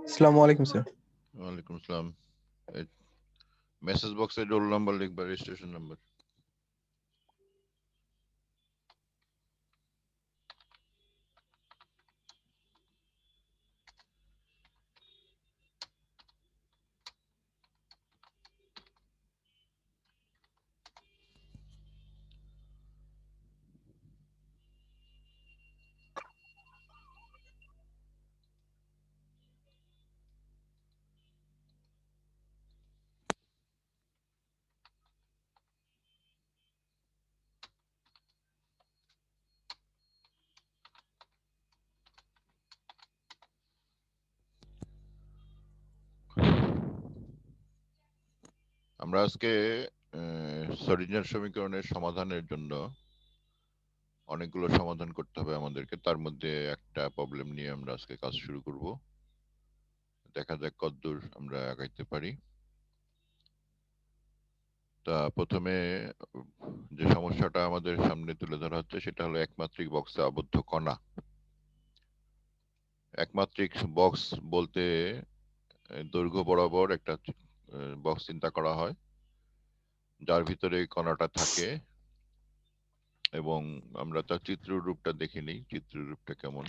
আসসালামু আলাইকুম স্যার। ওয়ালাইকুম আসসালাম। মেসেজ বক্সে রোল নাম্বার লিখবা, রেজিস্ট্রেশন নাম্বার। আমরা আজকে শ্রোডিঞ্জার সমীকরণের সমাধানের জন্য অনেকগুলো সমাধান করতে হবে আমাদেরকে। তার মধ্যে একটা প্রবলেম নিয়ে আমরা আজকে কাজ শুরু করব। দেখা যাক কতদূর আমরা আগাইতে পারি। তা প্রথমে যে সমস্যাটা আমাদের সামনে তুলে ধরা হচ্ছে সেটা হলো একমাত্রিক বক্সে আবদ্ধ কণা। একমাত্রিক বক্স বলতে দৈর্ঘ্য বরাবর একটা বক্স চিন্তা করা হয়, যার ভিতরে কণাটা থাকে। এবং আমরা তার চিত্ররূপটা দেখে নিই, চিত্ররূপটা কেমন।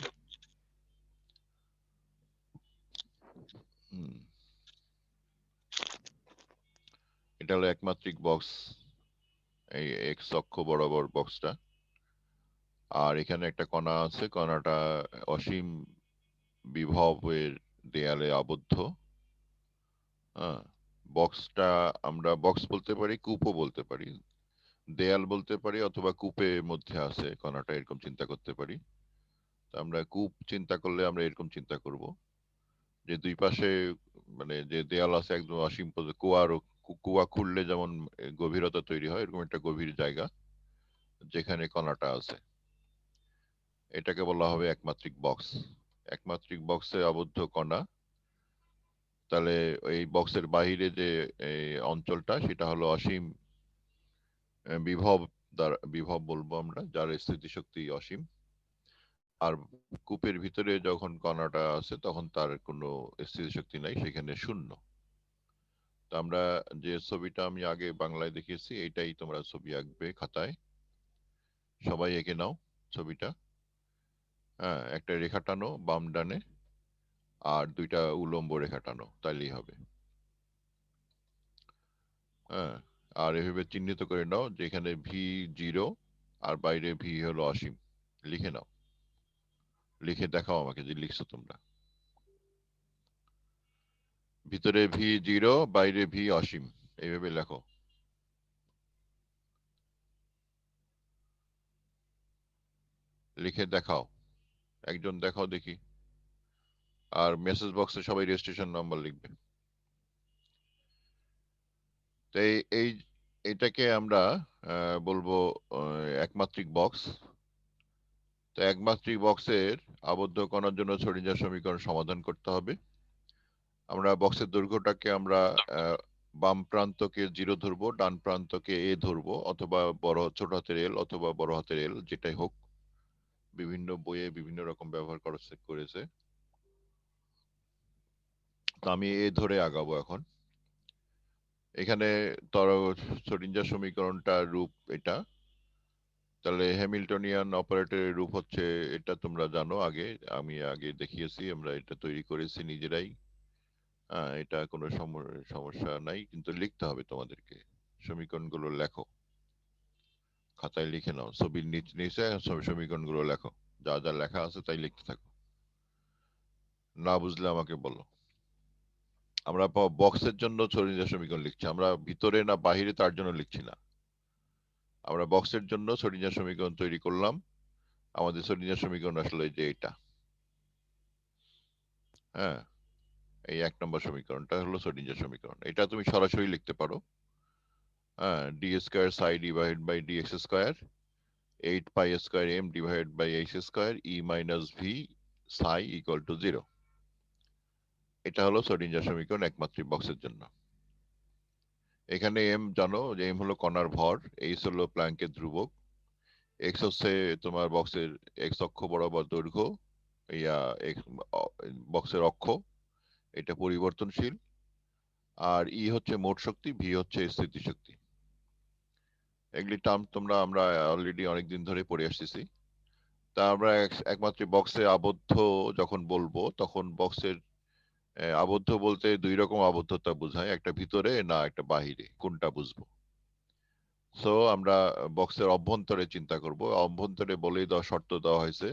হুম, এটা হলো একমাত্রিক বক্স, এই এক্স অক্ষ বরাবর বক্সটা। আর এখানে একটা কণা আছে, কণাটা অসীম বিভবের দেয়ালে আবদ্ধ। হ্যাঁ, বক্সটা আমরা বক্স বলতে পারি, কূপও বলতে পারি, দেয়াল বলতে পারি, অথবা কূপের মধ্যে আছে কণাটা, এরকম চিন্তা করতে পারি। তো আমরা কূপ চিন্তা করলে আমরা এরকম চিন্তা করব যে দুই পাশে মানে যে দেয়াল আছে একদম অসীম কুয়ার, কুয়া খুললে যেমন গভীরতা তৈরি হয়, এরকম একটা গভীর জায়গা যেখানে কণাটা আছে, এটাকে বলা হবে একমাত্রিক বক্স। একমাত্রিক বক্সে আবদ্ধ কণা। তাহলে এই বক্সের বাহিরে যে এই অঞ্চলটা সেটা হলো অসীম বিভব, দ্বারা বিভব বলবো আমরা, যার স্থিতিশক্তি অসীম। আর কূপের ভিতরে যখন কণাটা আছে তখন তার কোনো স্থিতিশক্তি নাই, সেখানে শূন্য। তো আমরা যে ছবিটা আমি আগে বাংলায় দেখিয়েছি এইটাই তোমরা ছবি আঁকবে খাতায়। সবাই এঁকে নাও ছবিটা। হ্যাঁ, একটা রেখা টানো বাম ডানে, আর দুইটা উলম্ব রেখা টানো, তাইলেই হবে। হ্যাঁ, আর এভাবে চিহ্নিত করে নাও যে এখানে ভি জিরো আর বাইরে ভি হলো অসীম। লিখে নাও, লিখে দেখাও আমাকে যে লিখছো তোমরা। ভিতরে ভি জিরো, বাইরে ভি অসীম, এইভাবে লেখো। লিখে দেখাও, একজন দেখাও দেখি। আর মেসেজ বক্সে সবাই রেজিস্ট্রেশন নাম্বার লিখবে। তো এই এটাকে আমরা বলবো একমাত্রিক বক্স। তো একমাত্রিক বক্সের আবদ্ধ কণার জন্য শ্রোডিঞ্জার সমীকরণ সমাধান করতে হবে। আমরা বক্সের দৈর্ঘ্যটাকে আমরা বাম প্রান্তকে 0 ধরবো, ডান প্রান্তকে এ ধরবো, অথবা বড় ছোট হাতের এল অথবা বড় হাতের এল, যেটাই হোক। বিভিন্ন বইয়ে বিভিন্ন রকম ব্যবহার করেছে। তো আমি এ ধরে আগাবো এখন। এখানে তর শ্রোডিঞ্জার সমীকরণটা রূপ এটা। তাহলে হ্যামিল্টনিয়ান অপারেটরের রূপ হচ্ছে এটা, তোমরা জানো আগে, আমি আগে দেখিয়েছি, আমরা এটা তৈরি করেছি নিজেরাই। হ্যাঁ, এটা কোনো সমস্যা নাই, কিন্তু লিখতে হবে তোমাদেরকে। সমীকরণগুলো লেখো, খাতায় লিখে নাও, ছবির নিচে সমীকরণগুলো লেখো। যা যা লেখা আছে তাই লিখতে থাকো। না বুঝলে আমাকে বলো। আমরা বক্সের জন্য শ্রোডিঞ্জার সমীকরণ লিখছি, আমরা ভিতরে না বাহিরে তার জন্য লিখছি না। আমরা বক্সের জন্য শ্রোডিঞ্জার সমীকরণ তৈরি করলাম। আমাদের শ্রোডিঞ্জার সমীকরণ আসলে যে এটা। হ্যাঁ, এই 1 নম্বর সমীকরণটা হলো শ্রোডিঞ্জার সমীকরণ। এটা তুমি সরাসরি লিখতে পারো। হ্যাঁ, D square psi divide by D x square 8 pi square m divide by h square e minus V psi equal to 0। এটা হলো শ্রোডিঞ্জার সমীকরণ একমাত্রিক বক্সের জন্য। এখানে এম জানো যে এম হলো কণার ভর, এইচ হলো প্ল্যাঙ্কের ধ্রুবক, এক্স হচ্ছে তোমার বক্সের এক্স অক্ষ বরাবর দৈর্ঘ্য, ইয়া বক্সের অক্ষ, এটা পরিবর্তনশীল, আর ই হচ্ছে মোট শক্তি, ভি হচ্ছে স্থিতিশক্তি। এগুলি টার্ম আমরা অলরেডি অনেকদিন ধরে পড়ে আসতেছি। তা আমরা একমাত্র বক্সে আবদ্ধ যখন বলবো তখন বক্সের আবদ্ধ বলতে দুই রকম আবদ্ধতা বোঝায়, একটা ভিতরে না একটা বাহিরে, কোনটা বুঝবো। সো আমরা বক্সের অভ্যন্তরে চিন্তা করব। অভ্যন্তরে বলেই দেওয়া শর্ত দেওয়া হয়েছে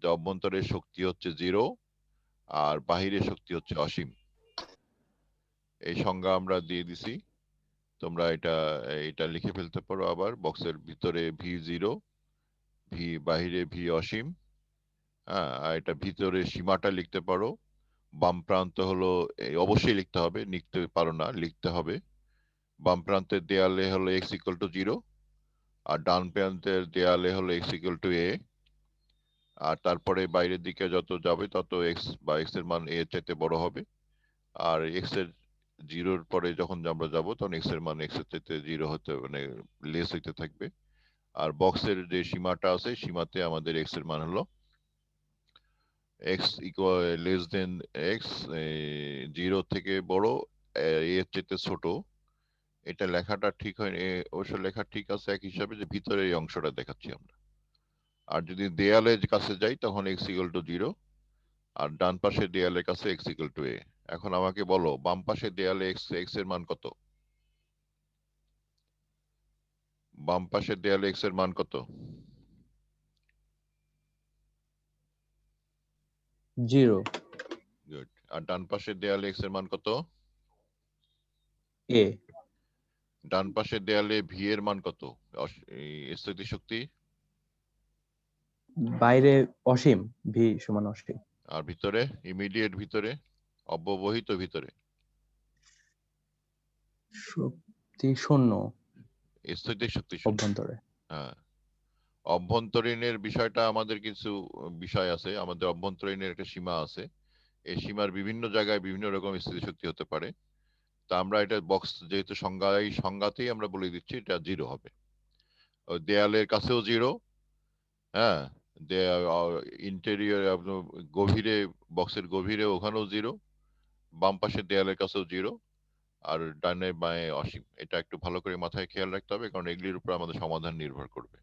যে অভ্যন্তরের শক্তি হচ্ছে 0 আর বাহিরের শক্তি হচ্ছে অসীম। এই সংজ্ঞা আমরা দিয়ে দিছি, তোমরা এটা এটা লিখে ফেলতে পারো। আবার বক্সের ভিতরে V0, ভি বাহিরে ভি অসীম। হ্যাঁ, আর এটা ভিতরে সীমাটা লিখতে পারো। বাম প্রান্ত হলো, অবশ্যই লিখতে হবে, লিখতে পারো না, লিখতে হবে। বাম প্রান্তের দেয়ালে হলো x=0, আর ডান প্রান্তের দেয়ালে হলো x=a। আর তারপরে বাইরের দিকে যত যাবে তত x বা x এর মান a এর চাইতে বড় হবে। আর x এর 0-র পরে যখন আমরা যাব তখন x এর মান x এর চাইতে 0 হতে, মানে লেস হইতে থাকবে। আর বক্সের যে সীমাটা আছে, সীমাতে আমাদের x এর মান হলো x লেস দেন x, 0 থেকে বড়, a এর চাইতে ছোট। এটা লেখাটা ঠিক হয়, অবশ্য লেখা ঠিক আছে এক হিসাবে, যে ভিতরে এই অংশটা দেখাচ্ছি আমরা। আর যদি দেয়ালের কাছে যাই তখন x=0, আর ডান পাশের দেয়ালের কাছে x=a। এখন আমাকে বলো বাম পাশের দেয়ালে x এর মান কত? বাম পাশের দেয়ালে x এর মান কত? 0 গুড। আর ডান পাশের দেয়ালে x এর মান কত? a ডান পাশের দেয়ালে v এর মান কত? স্থিতিশক্তি। বাইরে অসীম, v সমান অসীম। আর ভিতরে, ইমিডিয়েট ভিতরে, অব্যবহিত ভিতরে, শক্তি 0 স্থিতিশক্তি 0। অভ্যন্তরে। হ্যাঁ, অভ্যন্তরীণের বিষয়টা আমাদের কিছু বিষয় আছে, আমাদের অভ্যন্তরীণের একটা সীমা আছে। এই সীমার বিভিন্ন জায়গায় বিভিন্ন রকম স্থিতিশক্তি হতে পারে। তা আমরা এটা বক্স যেহেতু সংজ্ঞাতেই আমরা বলে দিচ্ছি এটা 0 হবে। ওই দেয়ালের কাছেও 0। হ্যাঁ, ইন্টেরিয়র গভীরে, বক্সের গভীরে ওখানেও 0, বাম পাশের দেয়ালের কাছেও 0, আর ডানে বাঁয়ে অসীম। এটা একটু ভালো করে মাথায় খেয়াল রাখতে হবে, কারণ এগুলির উপর আমাদের সমাধান নির্ভর করবে।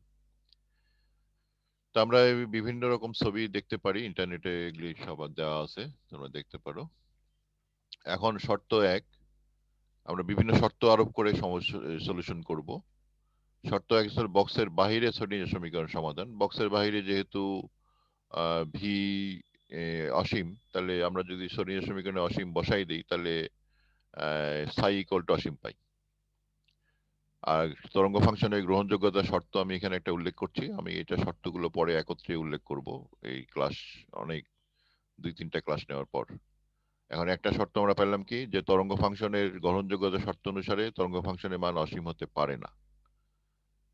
তো আমরা বিভিন্ন রকম ছবি দেখতে পারি ইন্টারনেটে, এগুলি সব দেওয়া আছে, তোমরা দেখতে পারো। এখন শর্ত 1, আমরা বিভিন্ন শর্ত আরোপ করে সমস্যা সলিউশন করব। শর্ত 1 হচ্ছে বক্সের বাহিরে শ্রোডিঙ্গার সমীকরণ সমাধান। বক্সের বাহিরে যেহেতু ভি অসীম, তাহলে আমরা যদি শ্রোডিঙ্গার সমীকরণে অসীম বসাই দিই তাহলে ψ অসীম পাই। আর তরঙ্গ ফাংশনের গ্রহণযোগ্যতা শর্ত আমি এখানে একটা উল্লেখ করছি, আমি এটা শর্তগুলো পরে একত্রে উল্লেখ করব এই ক্লাস, অনেক 2-3টা ক্লাস নেওয়ার পর। এখন একটা শর্ত আমরা পেলাম কি, যে তরঙ্গ ফাংশনের গ্রহণযোগ্যতা শর্ত অনুসারে তরঙ্গ ফাংশনের মান অসীম হতে পারে না।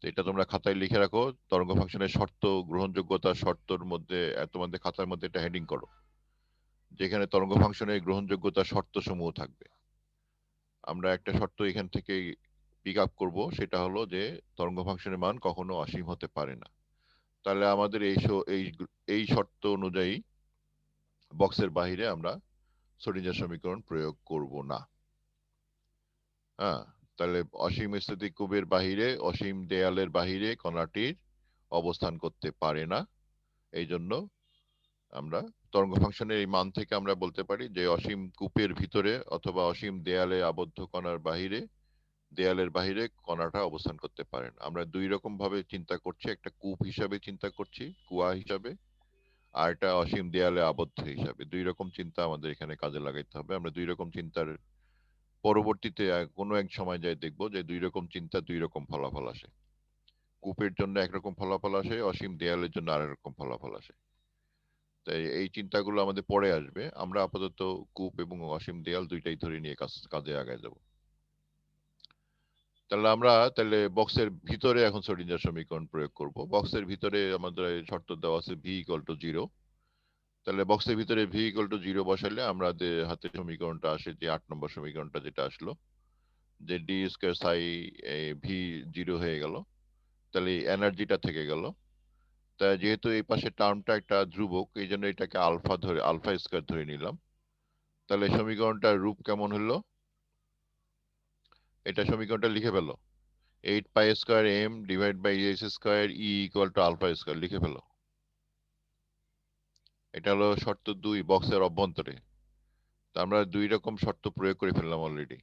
তো এটা তোমরা খাতায় লিখে রাখো, তরঙ্গ ফাংশনের শর্ত, গ্রহণযোগ্যতা শর্তর মধ্যে তোমাদের খাতার মধ্যে একটা হেডিং করো, যেখানে তরঙ্গ ফাংশনের গ্রহণযোগ্যতা শর্ত সমূহ থাকবে। আমরা একটা শর্ত এখান থেকে পিক আপ করবো, সেটা হলো যে তরঙ্গ ফাংশনের মান কখনো অসীম হতে পারে না। তাহলে আমাদের এই শর্ত অনুযায়ী বক্সের বাহিরে আমরা শ্রোডিঙ্গার সমীকরণ প্রয়োগ করব না। হ্যাঁ, তাহলে অসীম স্থিতি কুবের বাহিরে, অসীম দেয়ালের বাহিরে কণাটির অবস্থান করতে পারে না। এই জন্য আমরা তরঙ্গ ফাংশনের এই মান থেকে আমরা বলতে পারি যে অসীম কূপের ভিতরে অথবা অসীম দেয়ালে আবদ্ধ কণার বাহিরে, দেয়ালের বাহিরে কণাটা অবস্থান করতে পারে না। আমরা দুই রকম ভাবে চিন্তা করছি, একটা কূপ হিসাবে চিন্তা করছি, কুয়া হিসাবে, আর একটা অসীম দেয়ালে আবদ্ধ হিসাবে। দুই রকম চিন্তা আমাদের এখানে কাজে লাগাইতে হবে। আমরা দুই রকম চিন্তার পরবর্তীতে কোনো এক সময় যাই দেখবো যে দুই রকম চিন্তা দুই রকম ফলাফল আসে। কূপের জন্য একরকম ফলাফল আসে, অসীম দেয়ালের জন্য আরেক রকম ফলাফল আসে। তাই এই চিন্তাগুলো আমাদের পরে আসবে। আমরা আপাতত কূপ এবং অসীম দেয়াল দুইটাই ধরে নিয়ে কাজে আগায় যাব। তাহলে বক্সের ভিতরে এখন শ্রোডিঙ্গার সমীকরণ প্রয়োগ করব। বক্সের ভিতরে আমাদের শর্ত দেওয়া আছে v=0। তাহলে বক্সের ভিতরে v=0 বসালে আমাদের হাতে সমীকরণটা আসে, যে 8 নম্বর সমীকরণটা যেটা আসলো, যে d² সাই ভি 0 হয়ে গেল। তাহলে এনার্জিটা থেকে গেল। তাই যেহেতু এই পাশে টার্মটা একটা ধ্রুবক, এই জন্য এটাকে আলফা স্কয়ার ধরে নিলাম। তাহলে সমীকরণটার রূপ কেমন হলো? এটা সমীকরণটা লিখে ফেলো। 8 pi square m divide by s square e equal to alpha square লিখে ফেলো। এটা হলো শর্ত 2 বক্সের অভ্যন্তরে। তা আমরা দুই রকম শর্ত প্রয়োগ করে ফেললাম অলরেডি।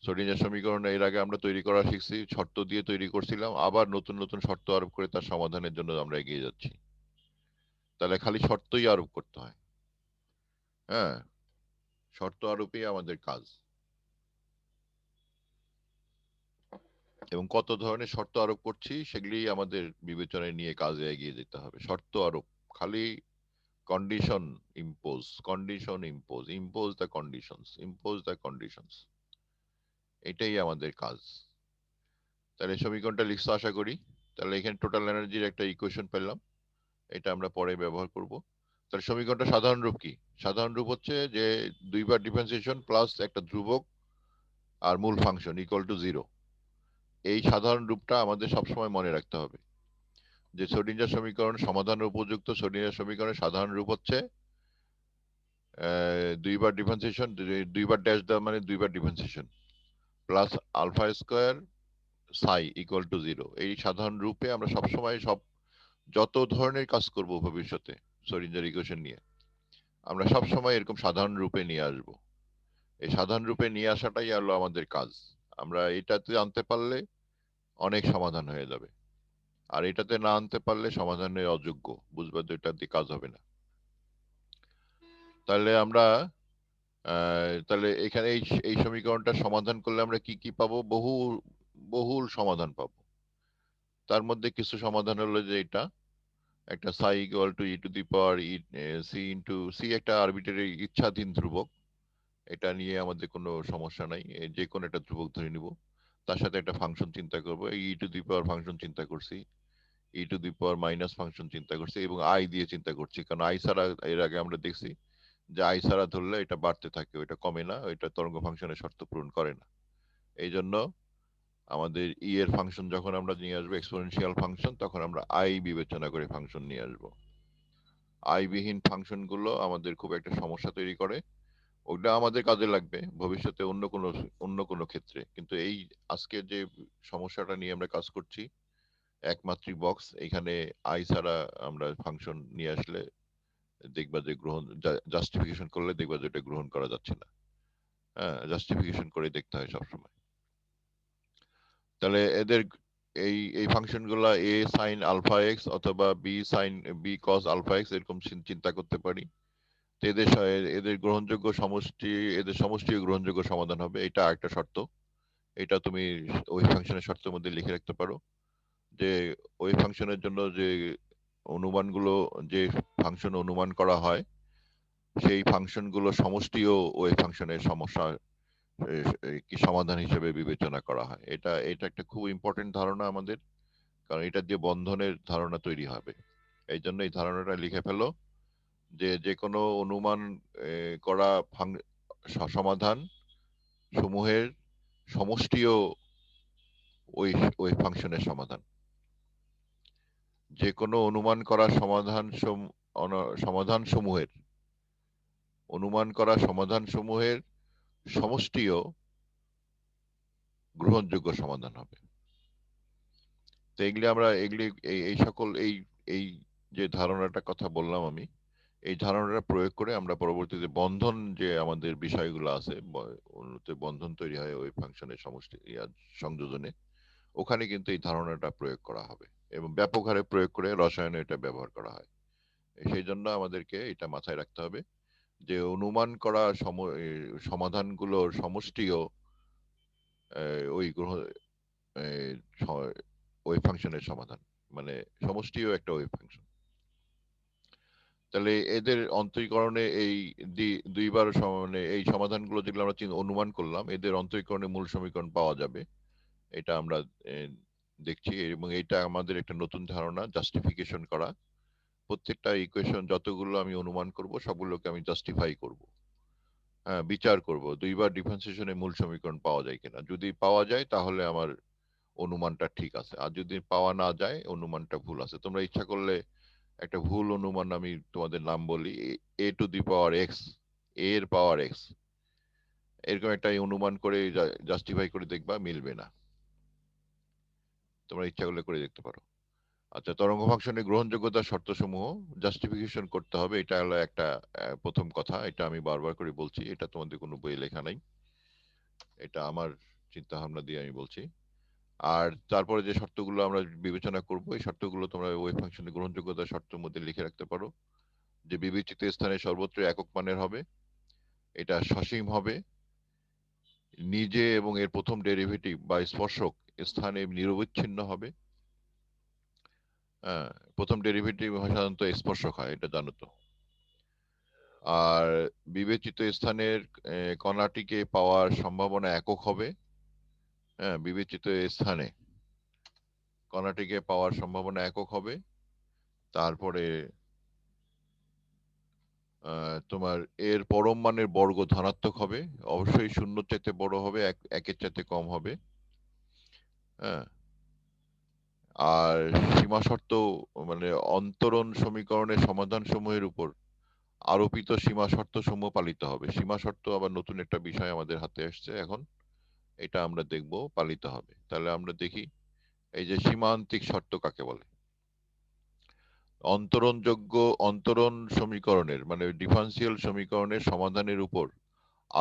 শ্রোডিঞ্জার সমীকরণ এর আগে আমরা তৈরি করা শিখছি, শর্ত দিয়ে তৈরি করছিলাম, আবার নতুন নতুন শর্ত আরোপ করে তার সমাধানের জন্য আমরা এগিয়ে যাচ্ছি। তাহলে খালি শর্তই আরোপ করতে হয়। হ্যাঁ, শর্ত আরোপই আমাদের কাজ। এবং কত ধরনের শর্ত আরোপ করছি সেগুলি আমাদের বিবেচনায় নিয়ে কাজে এগিয়ে যেতে হবে। শর্ত আরোপ খালি কন্ডিশন ইম্পোজ দ্য কন্ডিশনস, এটাই আমাদের কাজ। তাহলে সমীকরণটা লিখছো আশা করি। তাহলে এখানে টোটাল এনার্জির একটা ইকুয়েশন পেলাম, এটা আমরা পরে ব্যবহার করব। তাহলে সমীকরণটা সাধারণ রূপ কি? সাধারণ রূপ হচ্ছে যে দুইবার ডিফারেন্সিয়েশন প্লাস একটা ধ্রুবক আর মূল ফাংশন ইকুয়াল টু 0। এই সাধারণ রূপটা আমাদের সবসময় মনে রাখতে হবে যে শ্রোডিঞ্জার সমীকরণ সমাধানের উপযুক্ত শ্রোডিঞ্জার সমীকরণের সাধারণ রূপ হচ্ছে দুইবার ডিফারেন্সিয়েশন, দুইবার ড্যাশ দেওয়া মানে দুইবার differentiation plus alpha square psi equal to 0। এই সাধারণ রূপে আমরা সবসময় যত ধরনের কাজ করব ভবিষ্যতে শ্রোডিঞ্জার ইকুয়েশন নিয়ে, আমরা সবসময় এরকম সাধারণ রূপে নিয়ে আসব। এই সাধারণ রূপে নিয়ে আসাটাই হলো আমাদের কাজ। আমরা এটাতে আনতে পারলে অনেক সমাধান হয়ে যাবে, আর এটাতে না আনতে পারলে সমাধানের অযোগ্য, বুঝবা তো এটা দিয়ে কাজ হবে না। তাহলে আমরা তাহলে এখানে এই এই সমীকরণটা সমাধান করলে আমরা কি কি পাবো? বহুল সমাধান পাবো। তার মধ্যে কিছু সমাধান হলো যে এটা একটা psi equal to e to the power c into c, একটা আরবিটারি ইচ্ছাধীন ধ্রুবক। এটা নিয়ে আমাদের কোনো সমস্যা নাই, যে কোনো একটা ধ্রুবক ধরে নিব, তার সাথে একটা ফাংশন চিন্তা করবো, ই টু দি পাওয়ার ফাংশন চিন্তা করছি, e to the power minus function চিন্তা করছি, এবং আই দিয়ে চিন্তা করছি। কারণ আই ছাড়া এর আগে আমরা দেখছি যে আই ছাড়া ধরলে এটা বাড়তে থাকে, ওইটা কমে না, ওইটা তরঙ্গ ফাংশনের শর্ত পূরণ করে না। এই জন্য আমাদের ই এর ফাংশন যখন আমরা নিয়ে আসবো এক্সপোনেনশিয়াল ফাংশন, তখন আমরা আই বিবেচনা করে ফাংশন নিয়ে আসবো। আই বিহীন ফাংশন গুলো আমাদের খুব একটা সমস্যা তৈরি করে, ওটা আমাদের কাজে লাগবে ভবিষ্যতে অন্য কোনো ক্ষেত্রে, কিন্তু এই আজকে যে সমস্যাটা নিয়ে আমরা কাজ করছি একমাত্রিক বক্স, এখানে আই ছাড়া আমরা ফাংশন নিয়ে আসলে দেখবা যে জাস্টিফিকেশন করলে দেখবা যে এটা গ্রহণ করা যাচ্ছে না। হ্যাঁ, জাস্টিফিকেশন করে দেখতে হয় সবসময়। তাহলে এদের এই এই ফাংশন গুলা এ সাইন আলফা এক্স অথবা বি কস আলফা এক্স এরকম চিন্তা করতে পারি। এদের এদের গ্রহণযোগ্য সমষ্টি, এদের সমষ্টিও গ্রহণযোগ্য সমাধান হবে, এটা একটা শর্ত। এটা তুমি ওই ফাংশনের শর্তের মধ্যে লিখে রাখতে পারো যে ওই ফাংশনের জন্য যে অনুমানগুলো, যে ফাংশন অনুমান করা হয় সেই ফাংশনগুলো সমষ্টিও ওই ফাংশনের সমস্যা কি সমাধান হিসেবে বিবেচনা করা হয়। এটা এটা একটা খুব ইম্পর্টেন্ট ধারণা আমাদের, কারণ এটা দিয়ে বন্ধনের ধারণা তৈরি হবে। এই জন্য এই ধারণাটা লিখে ফেলো যে যে কোনো অনুমান করা সমাধান সমূহের সমষ্টিও ওই ওই ফাংশনের সমাধান। যে কোনো অনুমান করা সমাধান সমূহের সমষ্টিও গ্রহণযোগ্য সমাধান হবে। তো এগুলি এই সকল এই যে ধারণাটা কথা বললাম আমি, এই ধারণাটা প্রয়োগ করে আমরা পরবর্তীতে বন্ধন, যে আমাদের বিষয়গুলো আছে বন্ধন তৈরি হয় ওই ফাংশনের সমষ্টি সংযোজনে, ওখানে কিন্তু এই ধারণাটা প্রয়োগ করা হবে এবং ব্যাপক হারে প্রয়োগ করে রসায়নে এটা ব্যবহার করা হয়। সেই জন্য আমাদেরকে এটা মাথায় রাখতে হবে যে অনুমান করা সমাধানগুলোর সমষ্টিও ওই ওই ফাংশনের সমাধান, মানে সমষ্টিও একটা ওই ফাংশন। তাহলে এদের অন্তরীকরণে এই দুইবার মানে এই সমাধানগুলো যেগুলো আমরা অনুমান করলাম, এদের অন্তরীকরণে মূল সমীকরণ পাওয়া যাবে, এটা আমরা দেখছি। এবং এটা আমাদের একটা নতুন ধারণা, জাস্টিফিকেশন করা। প্রত্যেকটা ইকুয়েশন যতগুলো আমি অনুমান করব সবগুলোকে আমি জাস্টিফাই করব, হ্যাঁ, বিচার করব দুইবার ডিফারেন্সিয়েশনে মূল সমীকরণ পাওয়া যায় কিনা। যদি পাওয়া যায় তাহলে আমার অনুমানটা ঠিক আছে, আর যদি পাওয়া না যায় অনুমানটা ভুল আছে। তোমরা ইচ্ছা করলে একটা ভুল অনুমান আমি তোমাদের নাম বলি, এ টু দি পাওয়ার এক্স এ এর পাওয়ার এক্স, এরকম একটা অনুমান করে জাস্টিফাই করে দেখবা, মিলবে না। তোমরা ইচ্ছা করলে করে দেখতে পারো। আচ্ছা, তরঙ্গ ফাংশনের গ্রহণযোগ্যতার শর্তসমূহ জাস্টিফিকেশন করতে হবে, এটা হলো একটা প্রথম কথা। এটা আমি বারবার করে বলছি, এটা তোমাদের কোনো বইয়ে লেখা নাই, এটা আমার চিন্তা ভাবনা দিয়ে আমি বলছি। আর তারপরে যে শর্তগুলো আমরা বিবেচনা করব, এই শর্তগুলো তোমরা ওয়েভ ফাংশনের গ্রহণযোগ্যতার শর্তের মধ্যে লিখে রাখতে পারো। যে বিবেচিত স্থানে সর্বত্র একক মানের হবে, এটা সসীম হবে, নিজে এবং এর প্রথম ডেরিভেটিভ বা স্পর্শক স্থানে নিরবচ্ছিন্ন হবে। হ্যাঁ, প্রথম ডেরিভেটিভ সাধারণত স্পর্শক হয়, এটা জানো তো। আর বিবেচিত স্থানের কণাটিকে পাওয়ার সম্ভাবনা একক হবে। হ্যাঁ, বিবেচিত স্থানে কণাটিকে পাওয়ার সম্ভাবনা একক হবে। তারপরে তোমার এর পরম মানের বর্গ ধনাত্মক হবে, অবশ্যই শূন্য চাইতে বড় হবে, একের চাইতে কম হবে। হ্যাঁ, আর সীমা শর্ত মানে অন্তরণ সমীকরণের সমাধান সমূহের উপর আরোপিত সীমা শর্ত সমূহ পালিত হবে। সীমা শর্ত আবার নতুন একটা বিষয় আমাদের হাতে আসছে এখন, এটা আমরা দেখব, পালিত হবে। তাহলে আমরা দেখি এই যে সীমান্তিক শর্ত কাকে বলে। অন্তরণ সমীকরণের মানে ডিফারেন্সিয়াল সমীকরণের সমাধানের উপর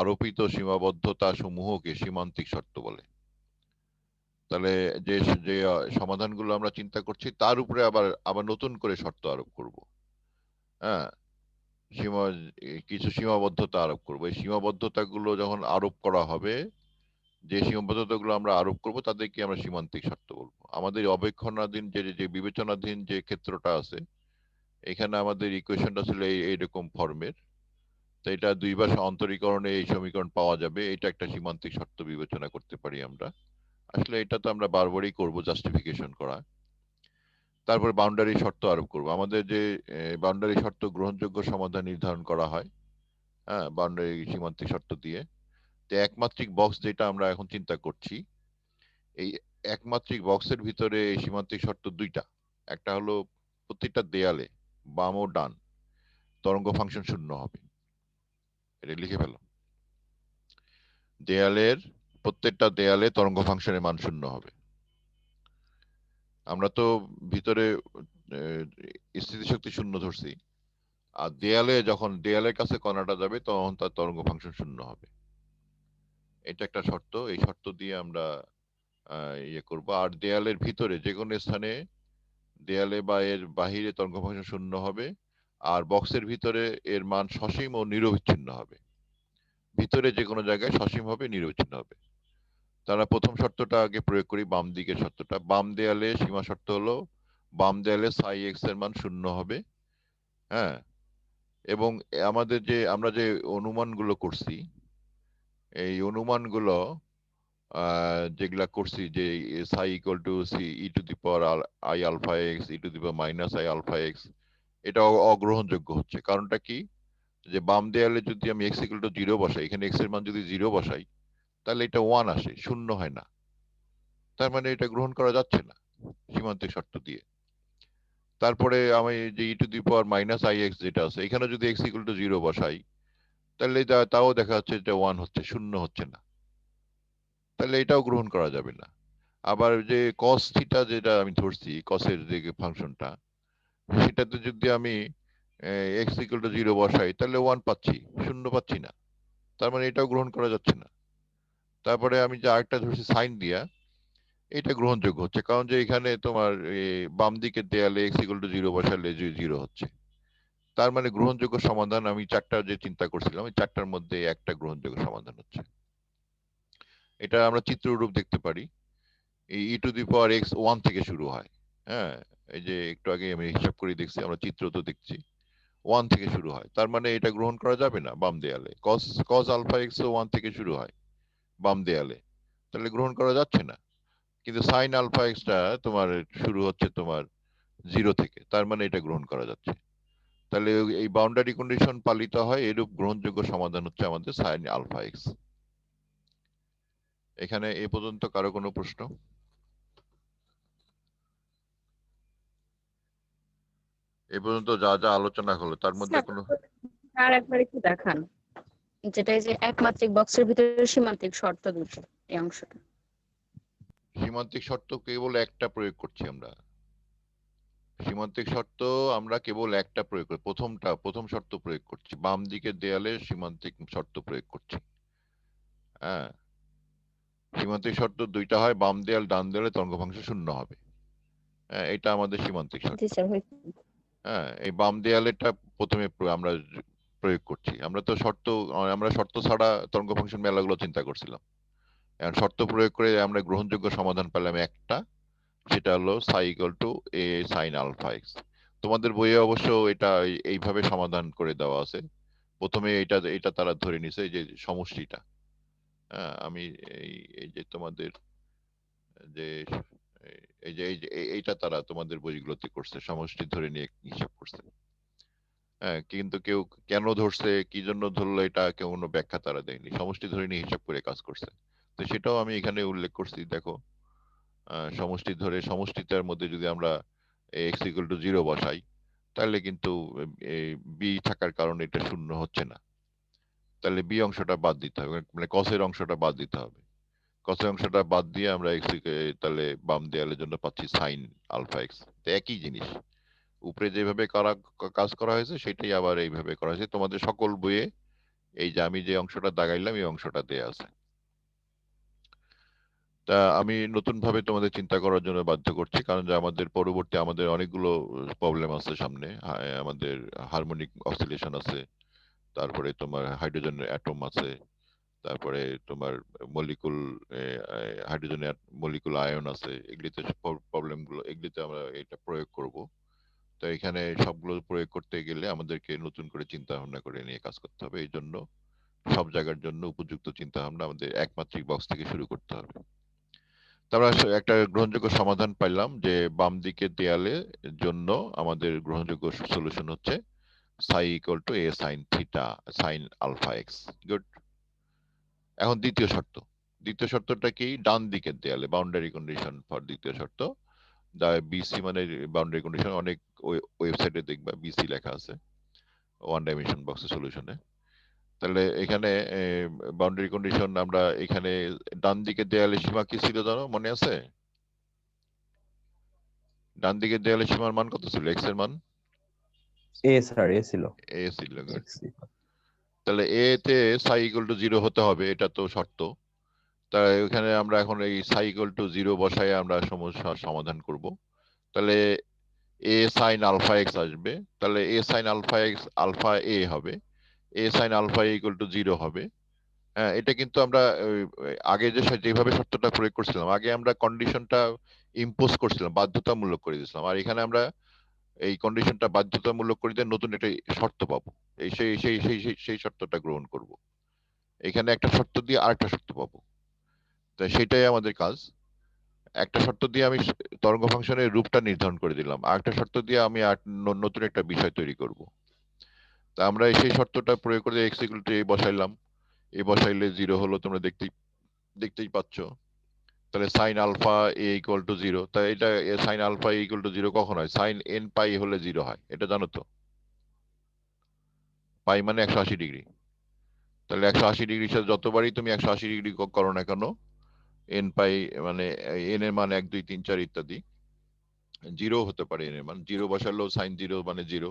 আরোপিত সীমাবদ্ধতা সমূহকে সীমান্তিক শর্ত বলে। তাহলে যে যে সমাধানগুলো আমরা চিন্তা করছি তার উপরে আবার নতুন করে শর্ত আরোপ করব। হ্যাঁ, কিছু সীমাবদ্ধতা আরোপ করব। এই সীমাবদ্ধতাগুলো যখন আরোপ করা হবে, যে সীমাবদ্ধতাগুলো আমরা আরোপ করব তাদেরকে আমরা সীমান্তিক শর্ত বলবো। আমাদের অবেক্ষণাধীন যে বিবেচনাধীন যে ক্ষেত্রটা আছে, এখানে আমাদের ইকুয়েশনটা ছিল এইরকম ফর্মের। তো এটা দুই ভাষা অন্তরীকরণে এই সমীকরণ পাওয়া যাবে, এটা একটা সীমান্তিক শর্ত বিবেচনা করতে পারি আমরা। আসলে এটা তো আমরা বারবারই করব, জাস্টিফিকেশন করা। তারপর বাউন্ডারি শর্ত আরোপ করব। আমাদের যে বাউন্ডারি শর্ত গ্রহণযোগ্য সমাধান নির্ধারণ করা হয়, হ্যাঁ, বাউন্ডারি সীমান্তিক শর্ত দিয়ে। তো একমাত্রিক বক্স যেটা আমরা এখন চিন্তা করছি, এই একমাত্রিক বক্সের ভিতরে এই সীমান্তিক শর্ত দুইটা। একটা হলো প্রত্যেকটা দেয়ালে বাম ও ডান তরঙ্গ ফাংশন শূন্য হবে, এটা লিখে ফেলো। প্রত্যেকটা দেয়ালে তরঙ্গ ফাংশনের মান শূন্য হবে। আমরা তো ভিতরে স্থিতিশক্তি শূন্য ধরছি, আর যখন দেয়ালের কাছে কণাটা যাবে তখন তার তরঙ্গ ফাংশন শূন্য হবে। এটা একটা শর্ত, এই শর্ত দিয়ে আমরা ইয়ে করব। আর দেয়ালের ভিতরে যে কোনো স্থানে দেয়ালে বা এর বাহিরে তরঙ্গ ফাংশন শূন্য হবে, আর বক্সের ভিতরে এর মান সসীম ও নিরবিচ্ছিন্ন হবে। ভিতরে যে কোনো জায়গায় সসীম হবে, নিরবিচ্ছিন্ন হবে। তারা প্রথম শর্তটা আগে প্রয়োগ করি, বাম দিকের শর্তটা। বাম দেয়ালে সীমা শর্ত হলো বাম দেয়ালে সাই এক্স এর মান শূন্য হবে। হ্যাঁ, এবং আমরা যে অনুমানগুলো করছি, এই অনুমানগুলো যেগুলা করছি যে psi equal to c e to the power i alpha x e to the power minus i alpha x, এটা অগ্রহণযোগ্য হচ্ছে। কারণটা কি, যে বাম দেয়ালে যদি আমি এক্স ইকুয়াল টু 0 বসাই, এখানে এক্স এর মান যদি 0 বসাই, তাহলে এটা 1 আসে, শূন্য হয় না। তার মানে এটা গ্রহণ করা যাচ্ছে না সীমান্তিক শর্ত দিয়ে। তারপরে আমি যে e to the power minus i x যেটা আছে, এখানে যদি এক্স ইকুয়াল টু 0 বসাই, তাহলে তাও দেখা যাচ্ছে যে 1 হচ্ছে, শূন্য হচ্ছে না। তাহলে এটাও গ্রহণ করা যাবে না। আবার যে কস থিটা যেটা আমি ধরছি, কসের যে ফাংশনটা, সেটাতে যদি আমি এক্স ইকুয়াল টু 0 বসাই, তাহলে 1 পাচ্ছি, শূন্য পাচ্ছি না। তার মানে এটাও গ্রহণ করা যাচ্ছে না। তারপরে আমি যে আরেকটা ধরছি সাইন দিয়া, এটা গ্রহণযোগ্য হচ্ছে, কারণ যে এখানে তোমার বাম দিকের দেয়ালে এক্স ইকুয়াল টু 0 বসালে 0 হচ্ছে। তার মানে গ্রহণযোগ্য সমাধান, আমি চারটা যে চিন্তা করছিলাম, এই চারটার মধ্যে একটা গ্রহণযোগ্য সমাধান হচ্ছে। এটা আমরা চিত্ররূপ দেখতে পারি। এই ই টু দি পাওয়ার এক্স 1 থেকে শুরু হয়। হ্যাঁ, এই যে একটু আগে আমি হিসাব করে দেখছি, আমরা চিত্র তো দেখছি 1 থেকে শুরু হয়। তার মানে এটা গ্রহণ করা যাবে না বাম দেয়ালে। কস আলফা এক্স 1 থেকে শুরু হয় বাম দেয়ালে, তাহলে গ্রহণ করা যাচ্ছে না। কিন্তু সাইন আলফা এক্সটা তোমার শুরু হচ্ছে তোমার 0 থেকে, তার মানে এটা গ্রহণ করা যাচ্ছে। তাহলে এই বাউন্ডারি কন্ডিশন পালিত হয়, এরূপ গ্রহণযোগ্য সমাধান হচ্ছে আমাদের সাইন আলফা এক্স। এখানে এ পর্যন্ত কারো কোনো প্রশ্ন? এ পর্যন্ত যা যা আলোচনা হলো তার মধ্যে কোনো আর একবার একটু দেখান। যেটা এই যে একমাত্রিক বক্সের ভিতরে সীমান্তিক শর্ত দুটো, এই অংশটা। সীমান্তিক শর্ত কেবল একটা প্রয়োগ করছি আমরা। সীমান্তিক শর্ত আমরা কেবল একটা প্রয়োগ করি, প্রথম শর্ত প্রয়োগ করছি, বাম দিকের দেয়ালে সীমান্তিক শর্ত প্রয়োগ করছি। হ্যাঁ, সীমান্তিক শর্ত দুইটা হয়, বাম দেয়াল ডান দেয়ালে তরঙ্গ ফাংশন শূন্য হবে। হ্যাঁ, এটা আমাদের সীমান্তিক শর্ত। জি স্যার, হ্যাঁ, এই বাম দেয়ালেটা প্রথমে আমরা প্রয়োগ করছি। আমরা শর্ত ছাড়া তরঙ্গ ফাংশন মেলাগুলো চিন্তা করছিলাম। এখন শর্ত প্রয়োগ করে আমরা গ্রহণযোগ্য সমাধান পেলাম একটা, সেটা হলো psi equal to a sine alpha x. তোমাদের বইয়ে অবশ্য এটা এইভাবে সমাধান করে দেওয়া আছে। প্রথমে এটা তারা ধরে নিছে যে সমষ্টিটা। হ্যাঁ, আমি এই যে তোমাদের যে এইটা তারা তোমাদের বইগুলোতে করছে, সমষ্টি ধরে নিয়ে হিসাব করছে। হ্যাঁ, কিন্তু কেউ কেন ধরছে, কি জন্য ধরলো, এটা কেউ কোনো ব্যাখ্যা তারা দেয়নি, সমষ্টি ধরে নিয়ে হিসাব করে কাজ করছে। তো সেটাও আমি এখানে উল্লেখ করছি। দেখো, সমষ্টি ধরে সমষ্টিটার মধ্যে যদি আমরা এক্স ইকুয়াল টু 0 বসাই, তাহলে কিন্তু বি থাকার কারণে এটা শূন্য হচ্ছে না। তাহলে বি অংশটা বাদ দিতে হবে, মানে কসের অংশটা বাদ দিতে হবে। কসের অংশটা বাদ দিয়ে আমরা এক্স তাহলে বাম দেয়ালের জন্য পাচ্ছি সাইন আলফা এক্স। একই জিনিস, উপরে যেভাবে কাজ করা হয়েছে সেটাই আবার এইভাবে করা হয়েছে। তোমাদের সকল বইয়ে এই যে আমি যে অংশটা দাগাইলাম এই অংশটা দেয়া আছে। তা আমি নতুন ভাবে তোমাদের চিন্তা করার জন্য বাধ্য করছি, কারণ যে আমাদের অনেকগুলো প্রবলেম আছে সামনে। আমাদের হারমোনিক অসিলেশন আছে, তারপরে তোমার হাইড্রোজেন অ্যাটম আছে, তারপরে তোমার মলিকুল হাইড্রোজেন মলিকুল আয়ন আছে। এগুলিতে এগুলিতে আমরা এটা প্রয়োগ করব। তো এখানে সবগুলো প্রয়োগ করতে গেলে আমাদেরকে নতুন করে চিন্তা ভাবনা করে নিয়ে কাজ করতে হবে। এই জন্য সব জায়গার জন্য উপযুক্ত চিন্তা ভাবনা আমাদের একমাত্রিক বক্স থেকে শুরু করতে হবে। আমরা একটা গ্রহণযোগ্য সমাধান পাইলাম যে বাম দিকের দেয়ালে জন্য আমাদের গ্রহণযোগ্য সলিউশন হচ্ছে psi equal to a sine theta sine alpha x. Good. এখন দ্বিতীয় শর্তটা কি? ডান দিকের দেয়ালে বাউন্ডারি কন্ডিশন ফর দ্বিতীয় শর্ত, বিসি মানে বাউন্ডারি কন্ডিশন। অনেক ওয়েবসাইটে দেখবা বিসি লেখা আছে ওয়ান ডাইমেনশন বক্সের সলিউশনে। তাহলে এখানে বাউন্ডারি কন্ডিশন আমরা এখানে ডান দিকের দেয়ালে সীমা কি ছিল জানো, মনে আছে? ডান দিকের দেয়ালে সীমার মান কত ছিল? এক্স এর মান এ স্যার, এ ছিল। এ ছিল। Good. X তাহলে এ তে সাই ইকুয়াল টু 0 হতে হবে, এটা তো শর্ত। তাহলে এখানে আমরা এখন এই সাই ইকুয়াল টু 0 বসায় আমরা সমস্যার সমাধান করব। তাহলে এ সাইন আলফা এক্স আসবে, তাহলে এ সাইন আলফা এক্স আলফা এ হবে, এ সাইন আলফা ইকুয়াল টু 0 হবে। হ্যাঁ, এটা কিন্তু আমরা আগে যেভাবে শর্তটা প্রয়োগ করছিলাম, আগে আমরা কন্ডিশনটা ইম্পোজ করছিলাম, বাধ্যতামূলক করে দিয়েছিলাম। আর এখানে আমরা এই কন্ডিশনটা বাধ্যতামূলক করে দিয়ে নতুন একটা শর্ত পাবো, এই সেই সেই সেই সেই সেই শর্তটা গ্রহণ করব। এখানে একটা শর্ত দিয়ে আরেকটা শর্ত পাবো, তাই সেটাই আমাদের কাজ। একটা শর্ত দিয়ে আমি তরঙ্গ ফাংশনের রূপটা নির্ধারণ করে দিলাম, আরেকটা শর্ত দিয়ে আমি নতুন একটা বিষয় তৈরি করব। তা আমরা সেই শর্তটা প্রয়োগ করে এক্স ইকুয়াল টু এ বসাইলাম। এ বসাইলে 0 হলো, তোমরা দেখতেই পাচ্ছ। তাহলে sine alpha a equal to 0, তাই এটা sine alpha a equal to 0 কখন হয়? সাইন এন পাই হলে 0 হয়, এটা জানো তো। পাই মানে 180 ডিগ্রি। তাহলে 180 ডিগ্রির সাথে যতবারই তুমি 180 ডিগ্রি করো না কেন, এন পাই মানে এন এর মান 1 2 3 4 ইত্যাদি, 0 হতে পারে এন এর মান। 0 বসালেও সাইন 0 মানে 0,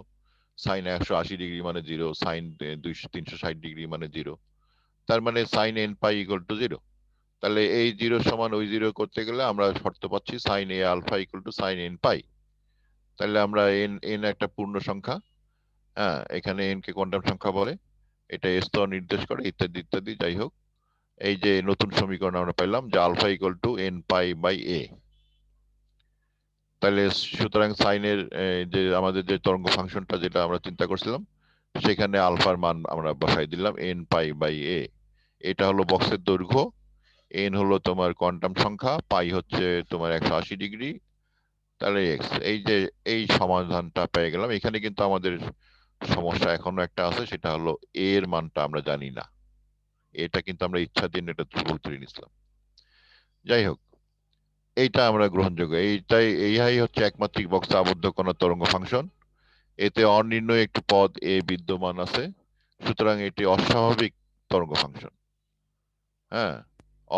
সাইন 180 ডিগ্রি মানে 0, সাইন 360 ডিগ্রি মানে 0। তার মানে sign n pi equal to 0। তাহলে এই 0 সমান ওই 0 করতে গেলে আমরা শর্ত পাচ্ছি sine a alpha equal to sine n pi. তাহলে আমরা এন একটা পূর্ণ সংখ্যা, হ্যাঁ, এখানে এন কে কোয়ান্টাম সংখ্যা বলে, এটা স্তর নির্দেশ করে, ইত্যাদি ইত্যাদি। যাই হোক, এই যে নতুন সমীকরণ আমরা পেলাম যে alpha equal to n pi by a. তাহলে সুতরাং সাইনের যে আমাদের যে তরঙ্গ ফাংশনটা যেটা আমরা চিন্তা করছিলাম, সেখানে আলফার মান আমরা বসাই দিলাম এন পাই বাই এ। এটা হলো বক্সের দৈর্ঘ্য, এন হলো তোমার কোয়ান্টাম সংখ্যা, পাই হচ্ছে তোমার 180 ডিগ্রি, তাহলে এক্স। এই যে এই সমাধানটা পেয়ে গেলাম। এখানে কিন্তু আমাদের সমস্যা এখনো একটা আছে, সেটা হলো এ এর মানটা আমরা জানি না। এটা কিন্তু আমরা ইচ্ছাধীন এটা ভুল ধরে নিছিলাম। যাই হোক, এইটা আমরা গ্রহণযোগ্য, এইটাই হচ্ছে একমাত্রিক বক্সে আবদ্ধ কোন তরঙ্গ ফাংশন। এতে অনির্ণয় একটি পদ এ বিদ্যমান আছে, সুতরাং এটি অস্বাভাবিক তরঙ্গ ফাংশন। হ্যাঁ,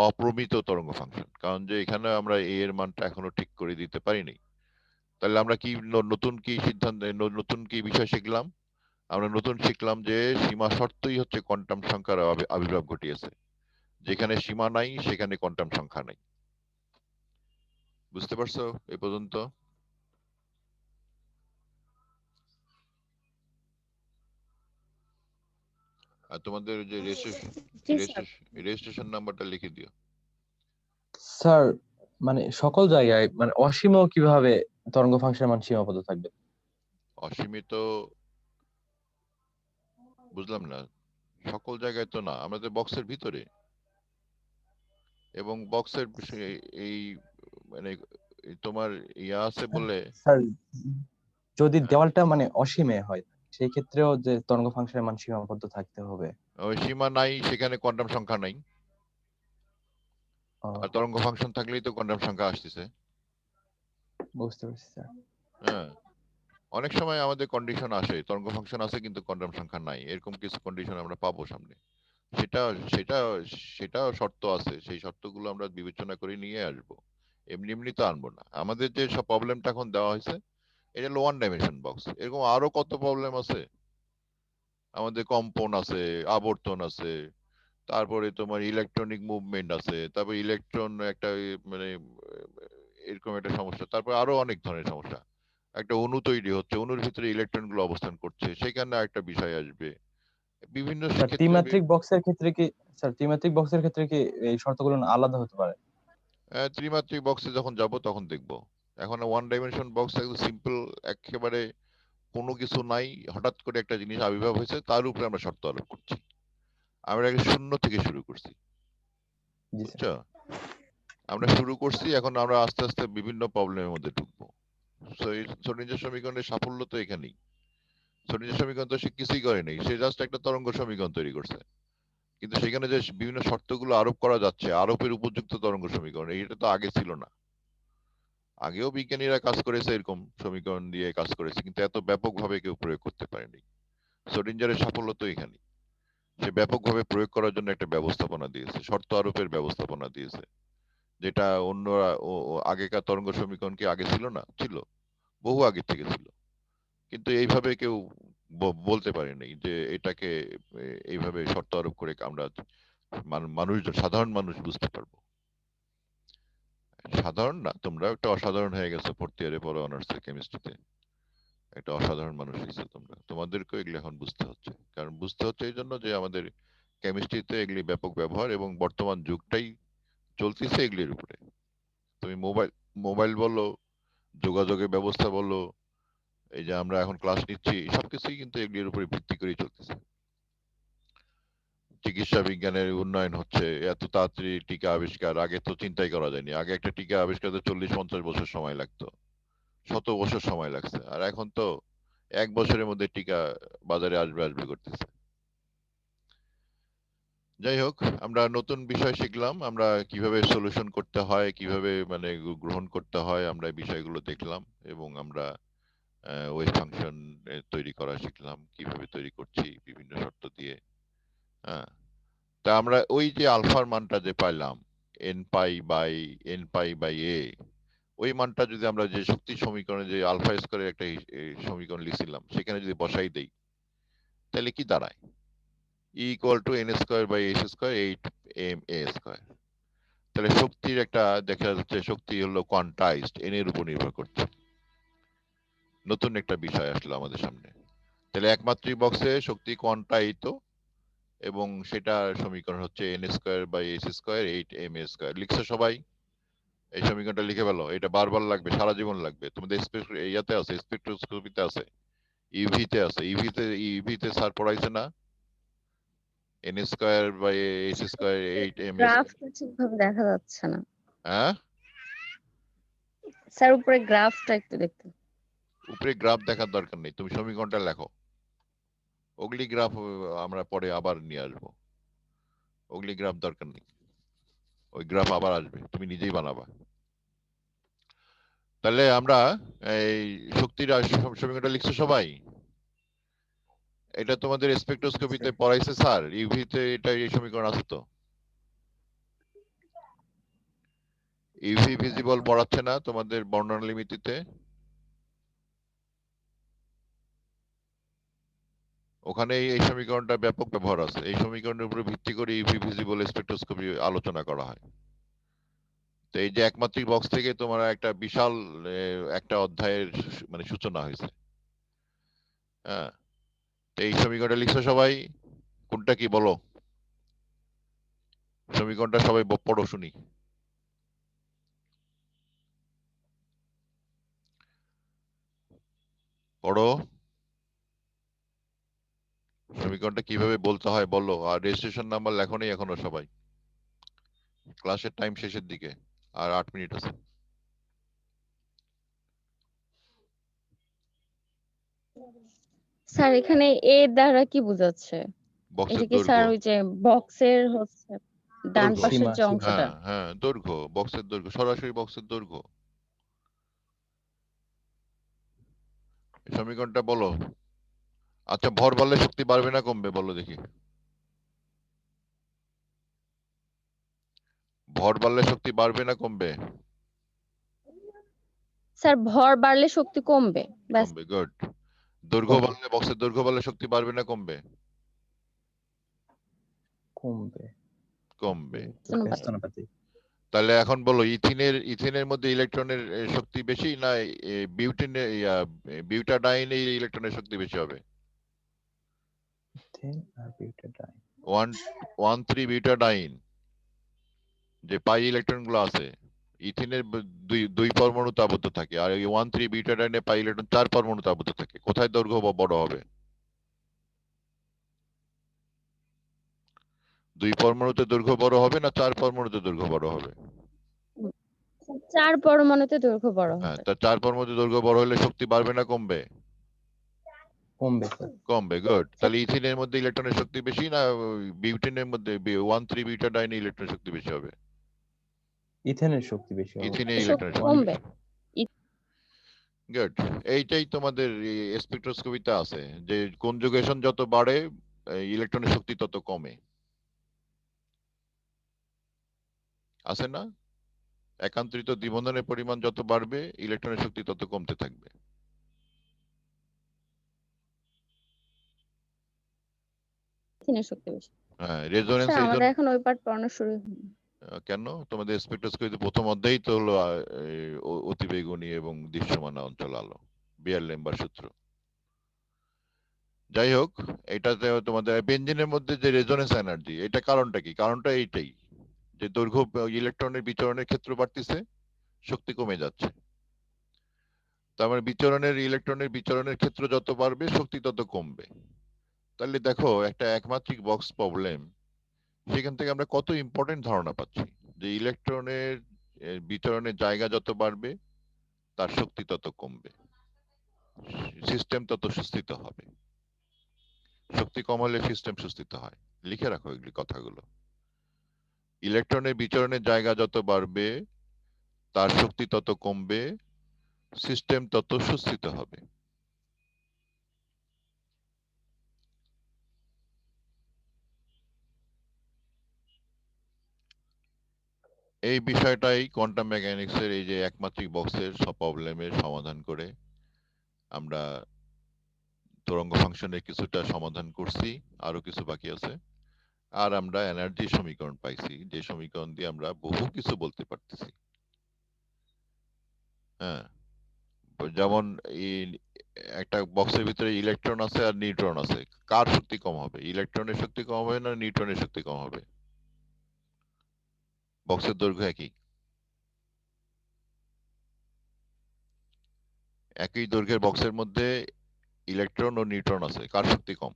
অপ্রমিত তরঙ্গ ফাংশন, কারণ যে এখানে আমরা এ এর মানটা এখনো ঠিক করে দিতে পারিনি। তাহলে আমরা কি নতুন কি সিদ্ধান্ত, নতুন কি বিষয় শিখলাম? আমরা নতুন শিখলাম যে সীমা শর্তই হচ্ছে কোয়ান্টাম সংখ্যার আবির্ভাব ঘটিয়েছে। যেখানে সীমা নাই সেখানে কোয়ান্টাম সংখ্যা নাই। বুঝতে পারছো এ পর্যন্ত? আর তোমাদের যে জি স্যার। রেজিস্ট্রেশন নাম্বারটা লিখে দিও। স্যার মানে সকল জায়গায় মানে অসীম কিভাবে তরঙ্গ ফাংশনের মান সীমাবদ্ধ থাকবে? অসীমিত বুঝলাম না, সকল জায়গায় তো না, আমাদের বক্সের ভিতরে, এবং বক্সের এই মানে তোমার ইয়া আছে বলে। স্যার যদি হ্যাঁ, দেওয়ালটা মানে অসীমে হয় সেই ক্ষেত্রেও যে তরঙ্গ ফাংশনের মান সীমাবদ্ধ থাকতে হবে। ওই সীমা নাই সেখানে কোয়ান্টাম সংখ্যা নাই, ও, আর তরঙ্গ ফাংশন থাকলেই তো কোয়ান্টাম সংখ্যা আসতেছে। বুঝতে পারছি স্যার। হ্যাঁ, অনেক সময় আমাদের কন্ডিশন আসে তরঙ্গ ফাংশন আছে কিন্তু কোয়ান্টাম সংখ্যা নাই, এরকম কিছু কন্ডিশন আমরা পাবো সামনে। সেটা সেটা সেটাও শর্ত আছে, সেই শর্তগুলো আমরা বিবেচনা করে নিয়ে আসবো, এমনি এমনি তো আনবো না। আমাদের যে সব প্রবলেমটা এখন দেওয়া হয়েছে এটা হলো ওয়ান ডাইমেনশন বক্স, এরকম আরো কত প্রবলেম আছে। আমাদের কম্পন আছে, আবর্তন আছে, তারপরে তোমার ইলেকট্রনিক মুভমেন্ট আছে, তারপর ইলেকট্রন একটা মানে এরকম একটা সমস্যা, তারপর আরো অনেক ধরনের সমস্যা। একটা অণু তৈরি হচ্ছে, অণুর ভিতরে ইলেকট্রন গুলো অবস্থান করছে, সেখানে একটা বিষয় আসবে বিভিন্ন স্যার ক্ষেত্রে। ত্রিমাত্রিক বক্সের ক্ষেত্রে কি, স্যার ত্রিমাত্রিক বক্সের ক্ষেত্রে কি এই শর্তগুলো আলাদা হতে পারে? ত্রিমাত্রিক বক্সে যখন যাব তখন দেখব। এখন ওয়ান ডাইমেনশন বক্স একদম সিম্পল, একেবারে কোনো কিছু নাই, হঠাৎ করে একটা জিনিস আবির্ভাব হয়েছে, তার উপরে আমরা শর্ত আরোপ করছি। আমরা আগে শূন্য থেকে শুরু করছি, জি স্যার। বুঝছো? আমরা শুরু করছি, এখন আমরা আস্তে আস্তে বিভিন্ন প্রবলেমের মধ্যে ঢুকবো। শ্রোডিঞ্জার সমীকরণের সাফল্য তো এখানেই। শ্রোডিঞ্জার সমীকরণ তো সে কিছুই করেনি, সে জাস্ট একটা তরঙ্গ সমীকরণ তৈরি করছে, কিন্তু সেখানে যে বিভিন্ন শর্তগুলো আরোপ করা যাচ্ছে, আরোপের উপযুক্ত তরঙ্গ সমীকরণ, এটা তো আগে ছিল না। আগেও বিজ্ঞানীরা কাজ করেছে, এরকম সমীকরণ দিয়ে কাজ করেছে, কিন্তু এত ব্যাপকভাবে কেউ প্রয়োগ করতে পারেনি। শ্রোডিঞ্জারের সাফল্য তো এখানেই, সে ব্যাপকভাবে প্রয়োগ করার জন্য একটা ব্যবস্থাপনা দিয়েছে, শর্ত আরোপের ব্যবস্থাপনা দিয়েছে, যেটা অন্যরা আগেকার তরঙ্গ সমীকরণ কি আগে ছিল না? ছিল, বহু আগে থেকে ছিল, কিন্তু এইভাবে কেউ বলতে পারেনি যে এটাকে এইভাবে শর্ত আরোপ করে আমরা মানুষজন, সাধারণ মানুষ বুঝতে পারবো। সাধারণ না, তোমরা একটা অসাধারণ হয়ে গেছো ফোর্থ ইয়ারে পড়ো অনার্স কেমিস্ট্রিতে, একটা অসাধারণ মানুষ হয়েছে তোমরা, তোমাদেরকেও এগুলো এখন বুঝতে হচ্ছে। কারণ বুঝতে হচ্ছে এই জন্য যে আমাদের কেমিস্ট্রিতে এগুলি ব্যাপক ব্যবহার, এবং বর্তমান যুগটাই চলতেছে এগুলির উপরে। তুমি মোবাইল মোবাইল বলো, যোগাযোগের ব্যবস্থা বলো, এই যে আমরা এখন ক্লাস নিচ্ছি, সবকিছুই কিন্তু এগুলির উপরে ভিত্তি করেই চলতেছে। চিকিৎসা বিজ্ঞানের উন্নয়ন হচ্ছে, এত তাড়াতাড়ি টিকা আবিষ্কার আগে তো চিন্তাই করা যায়নি। আগে একটা টিকা আবিষ্কার 40-50 বছর সময় লাগতো, 100 বছর সময় লাগছে, আর এখন তো 1 বছরের মধ্যে টিকা বাজারে আসবে আসবে করতেছে। যাই হোক, আমরা নতুন বিষয় শিখলাম, আমরা কিভাবে সলিউশন করতে হয়, কিভাবে মানে গ্রহণ করতে হয়, আমরা এই বিষয়গুলো দেখলাম, এবং আমরা ওয়েভ ফাংশন তৈরি করা শিখলাম, কিভাবে তৈরি করছি বিভিন্ন শর্ত দিয়ে। হ্যাঁ, তা আমরা ওই যে আলফার মানটা যে পাইলাম, n পাই বাই a, ওই মানটা যদি আমরা যে শক্তি সমীকরণে যে আলফা স্কয়ারের একটা সমীকরণ লিখছিলাম সেখানে যদি বসাই দেই, তাহলে কি দাঁড়ায়? E=n² / h², 8ma²। তাহলে শক্তির একটা দেখা যাচ্ছে, শক্তি হলো কোয়ান্টাইজড, এন এর উপর নির্ভর করছে। নতুন একটা বিষয় আসলো আমাদের সামনে। তাহলে একমাত্রিক বক্সে শক্তি কোয়ান্টাইত, এবং সেটার সমীকরণ হচ্ছে n² / h², 8ma²। লিখছো সবাই? এই সমীকরণটা লিখে ফেলো, এটা বারবার লাগবে, সারা জীবন লাগবে। তোমাদের ইয়াতে আছে, স্পেকট্রোস্কোপিতে আছে, ইভিতে আছে, ইভিতে স্যার পড়াইছে না? n² / h², 8ma²। গ্রাফটা ঠিকভাবে দেখা যাচ্ছে না হ্যাঁ, স্যার, উপরে গ্রাফটা একটু দেখতে। উপরে গ্রাফ দেখার দরকার নেই, তুমি সমীকরণটা লেখো। ওগলি গ্রাফ আমরা পরে আবার নিয়ে আসবো, ওগলি গ্রাফ দরকার নেই, ওই গ্রাফ আবার আসবে, তুমি নিজেই বানাবা। তাহলে আমরা এই শক্তির সমীকরণটা লিখছো সবাই? এটা তোমাদের স্পেকট্রোস্কোপিতে পড়াইছে স্যার, ইউভিতে এটা এই সমীকরণ আছে তো? ইউভি ভিজিবল পড়াচ্ছে না তোমাদের বর্ণালীমিতিতে? ওখানে এই সমীকরণটা ব্যাপক ব্যবহার আছে। এই সমীকরণের উপর ভিত্তি করে ইউভি ভিজিবল স্পেকট্রোস্কোপি আলোচনা করা হয়। তো এই যে একমাত্রিক বক্স থেকে তোমার একটা বিশাল একটা অধ্যায়ের মানে সূচনা হয়েছে। হ্যাঁ, তো এই সমীকরণটা লিখছো সবাই, কোনটা কি বলো? সমীকরণটা সবাই পড়ো শুনি। পড়ো, সমীকরণটা কিভাবে বলতে হয় বলো। আর রেজিস্ট্রেশন নাম্বার লেখনি এখনো সবাই? ক্লাসের টাইম শেষের দিকে, আর 8 মিনিট আছে। স্যার এখানে এ দ্বারা কি বোঝাচ্ছে? বক্সের এটা কি স্যার দৈর্ঘ্য, ওই যে বক্সের হচ্ছে ডান দৈর্ঘ্য। পাশের সীমা যে সীমা অংশটা? হ্যাঁ হ্যাঁ, দৈর্ঘ্য, বক্সের দৈর্ঘ্য, সরাসরি বক্সের দৈর্ঘ্য। সমীকরণটা বলো। আচ্ছা, ভর বাড়লে শক্তি বাড়বে না কমবে বলো দেখি? ভর বাড়লে শক্তি বাড়বে না কমবে? স্যার ভর বাড়লে শক্তি কমবে, ব্যাস। কমবে, গুড। দৈর্ঘ্য কমবে বাড়লে, বক্সের দৈর্ঘ্য বাড়লে শক্তি বাড়বে না কমবে? কমবে কমবে। ধন্যবাদ। স্থানাপাতিক। তাহলে এখন বলো, ইথিনের মধ্যে ইলেকট্রনের শক্তি বেশি না বিউটিনে, বিউটাডাইনে ইলেকট্রনের শক্তি বেশি হবে? ইথেন আর বিউটাডাইন। 1,3 বিউটাডাইন যে পাই ইলেকট্রন গুলো আছে, ইথিনের দুই পরমাণুতে আবদ্ধ থাকে, আর এই 1,3 বিউটাডাইনে পাই ইলেকট্রন 4 পরমাণুতে আবদ্ধ থাকে। কোথায় দৈর্ঘ্য বড় হবে? দুই পরমাণুতে দৈর্ঘ্য বড় হবে না 4 পরমাণুতে দৈর্ঘ্য বড় হবে? 4 পরমাণুতে দৈর্ঘ্য বড় হ্যাঁ, হবে। তা 4 পরমাণুতে দৈর্ঘ্য বড় হলে শক্তি বাড়বে না কমবে? কমবে স্যার। কমবে, গুড। তাহলে ইথিনের মধ্যে ইলেকট্রনের শক্তি বেশি না বিউটেনের মধ্যে 1,3 বিউটাডাইনে ইলেকট্রনের শক্তি বেশি হবে? ইথেনের শক্তি বেশি হবে। ইথিনে শক্তি ইলেকট্রনের শক্তি কমবে। বেশি। গুড। এইটাই তোমাদের স্পেকট্রোস্কোপিতে আছে, যে কনজুগেশন যত বাড়ে ইলেকট্রনের শক্তি তত কমে। আছে না? একান্তরিত দ্বিবন্ধনের পরিমাণ যত বাড়বে ইলেকট্রনের শক্তি তত কমতে থাকবে। ইথিনের শক্তি বেশি। হ্যাঁ, রেজোনেন্স স্যার এই আমাদের জন্য। এখন ওই পার্ট পড়ানো শুরু হয়নি। কেন? তোমাদের স্পেকট্রোস্কোপিতে প্রথম অধ্যায়ই তো হলো অতিবেগুনি এবং দৃশ্যমান অঞ্চল আলো, বিয়ার-লেম্বার সূত্র। যাই হোক, এটাতে তোমাদের বেঞ্জিনের মধ্যে যে রেজোনেন্স এনার্জি, এটা কারণটা কি? কারণটা এইটাই যে দৈর্ঘ্য, ইলেকট্রনের বিচরণের ক্ষেত্র বাড়তিছে, শক্তি কমে যাচ্ছে। তার মানে ইলেকট্রনের বিচরণের ক্ষেত্র যত বাড়বে শক্তি তত কমবে। তাহলে দেখো, একটা একমাত্রিক বক্স প্রবলেম, সেখান থেকে আমরা কত ইম্পর্টেন্ট ধারণা পাচ্ছি যে ইলেকট্রনের বিচরণের জায়গা যত বাড়বে তার শক্তি তত কমবে, সিস্টেম তত সুস্থিত হবে। শক্তি কম হলে সিস্টেম সুস্থিত হয়। লিখে রাখো এগুলি কথাগুলো। ইলেকট্রনের বিচরণের জায়গা যত বাড়বে তার শক্তি তত কমবে, সিস্টেম তত সুস্থিত হবে। এই বিষয়টাই কোয়ান্টাম মেকানিক্সের এই যে একমাত্রিক বক্সের সব প্রবলেমের সমাধান করে আমরা তরঙ্গ ফাংশনের কিছুটা সমাধান করছি, আরো কিছু বাকি আছে। আর আমরা এনার্জি সমীকরণ পাইছি, যে সমীকরণ দিয়ে আমরা বহু কিছু বলতে পারতেছি। হ্যাঁ, যেমন এই একটা বক্সের ভিতরে ইলেকট্রন আছে আর নিউট্রন আছে, কার শক্তি কম হবে? ইলেকট্রনের শক্তি কম হবে না নিউট্রনের শক্তি কম হবে? বক্সের দৈর্ঘ্য একই, একই দৈর্ঘ্যের বক্সের মধ্যে ইলেকট্রন ও নিউট্রন আছে, কার শক্তি কম?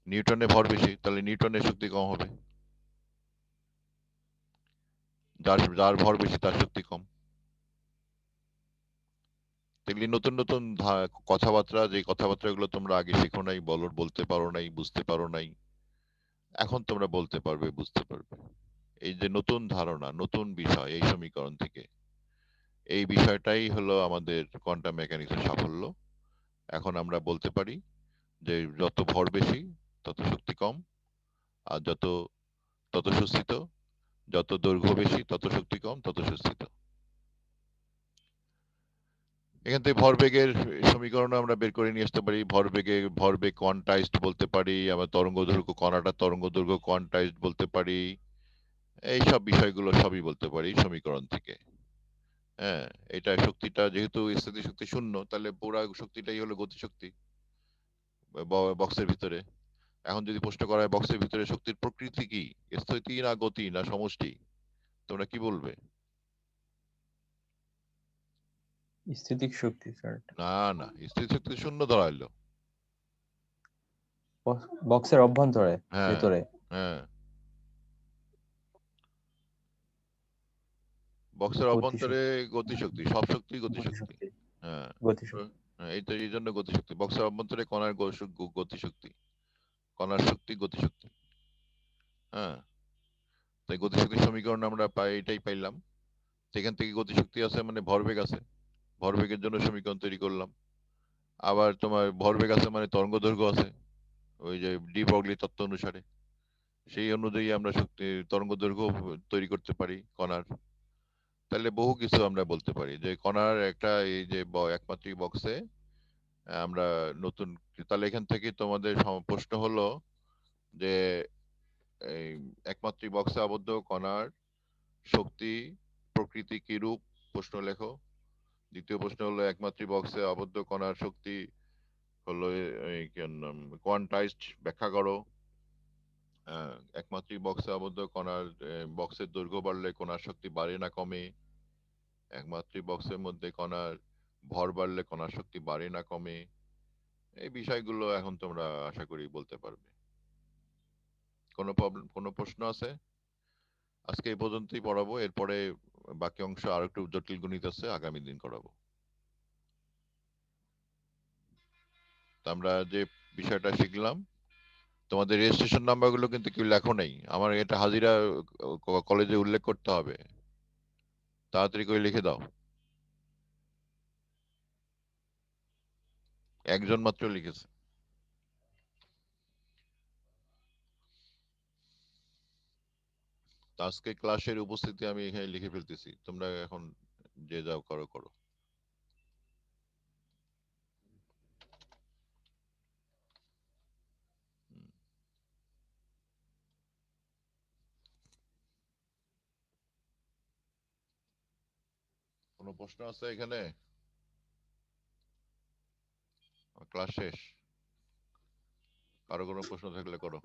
নিউটনের ভর বেশি, তাহলে নিউটনের শক্তি কম হবে। যার যার ভর বেশি তার শক্তি কম। এগুলি নতুন নতুন কথাবার্তা, যে কথাবার্তাগুলো তোমরা আগে শেখো নাই, বলতে পারো নাই, বুঝতে পারো নাই, এখন তোমরা বলতে পারবে, বুঝতে পারবে। এই যে নতুন ধারণা, নতুন বিষয় এই সমীকরণ থেকে, এই বিষয়টাই হলো আমাদের কোয়ান্টাম মেকানিক্সের সাফল্য। এখন আমরা বলতে পারি যে যত ভর বেশি তত শক্তি কম, আর তত সুস্থিত, যত দৈর্ঘ্য বেশি তত শক্তি কম, তত সুস্থিত। এখান থেকে ভরবেগের সমীকরণ আমরা বের করে নিয়ে আসতে পারি। ভরবেগ কোয়ান্টাইজড বলতে পারি, আমরা তরঙ্গ দৈর্ঘ্য কণাটা তরঙ্গ দৈর্ঘ্য কোয়ান্টাইজড বলতে পারি। এইসব বিষয়গুলো সবই বলতে পারি সমীকরণ থেকে। হ্যাঁ, এটা শক্তিটা যেহেতু স্থিতি শক্তি শূন্য, তাহলে পুরা শক্তিটাই হলো গতিশক্তি বক্সের ভিতরে। এখন যদি প্রশ্ন করা হয় বক্সের ভিতরে শক্তির প্রকৃতি কি, স্থিতি না গতি না সমষ্টি, তোমরা কি বলবে? স্থিতিক শক্তি স্যার। না না, স্থিতি শক্তি শূন্য ধরা হলো। বক্সের অভ্যন্তরে, হ্যাঁ ভেতরে। হ্যাঁ, বক্সের অভ্যন্তরে গতিশক্তি, সব শক্তি গতিশক্তি। গতিশক্তি। হ্যাঁ গতিশক্তি। এই জন্য গতিশক্তি, বক্সের অভ্যন্তরে কণার গতিশক্তি, কণার শক্তি গতিশক্তি। হ্যাঁ, তাই গতিশক্তির সমীকরণ আমরা এটাই পাইলাম। সেখান থেকে গতিশক্তি আছে মানে ভরবেগ আছে, ভরবেগের জন্য সমীকরণ তৈরি করলাম। আবার তোমার ভরবেগ আছে মানে তরঙ্গ দৈর্ঘ্য আছে, ওই যে ডি ব্রগলি তত্ত্ব অনুসারে। সেই অনুযায়ী আমরা তরঙ্গ দৈর্ঘ্য তৈরি করতে পারি কণার। তাহলে বহু কিছু আমরা বলতে পারি যে কণার একটা এই যে একমাত্রিক বক্সে আমরা নতুন। তাহলে এখান থেকে তোমাদের প্রশ্ন হলো যে এই একমাত্রিক বক্সে আবদ্ধ কণার শক্তি প্রকৃতি কি রূপ, প্রশ্ন লেখো। দ্বিতীয় প্রশ্ন হলো একমাত্রিক বক্সে আবদ্ধ কণার শক্তি হলো কোয়ান্টাইজড ব্যাখ্যা করো। একমাত্রিক বক্সে আবদ্ধ কণার বক্সের দৈর্ঘ্য বাড়লে কণার শক্তি বাড়ে না কমে? একমাত্রিক বক্সের মধ্যে কণার ভর বাড়লে কণার শক্তি বাড়ে না কমে? এই বিষয়গুলো এখন তোমরা আশা করি বলতে পারবে। কোনো প্রশ্ন আছে? আজকে এই পর্যন্তই পড়াবো, এরপরে বাকি অংশ আর একটু জটিল গণিত আছে, আগামী দিন করাবো। তো আমরা যে বিষয়টা শিখলাম, তোমাদের রেজিস্ট্রেশন নাম্বারগুলো কিন্তু কেউ লেখো নাই। আমার এটা হাজিরা কলেজে উল্লেখ করতে হবে, তাড়াতাড়ি করে লিখে দাও। একজন মাত্র লিখেছে। তো আজকে ক্লাসের উপস্থিতি আমি এখানে লিখে ফেলতেছি, তোমরা এখন যে যাও করো করো। হুম। কোনো প্রশ্ন আছে এখানে? ক্লাস শেষ। কারো কোনো প্রশ্ন থাকলে করো।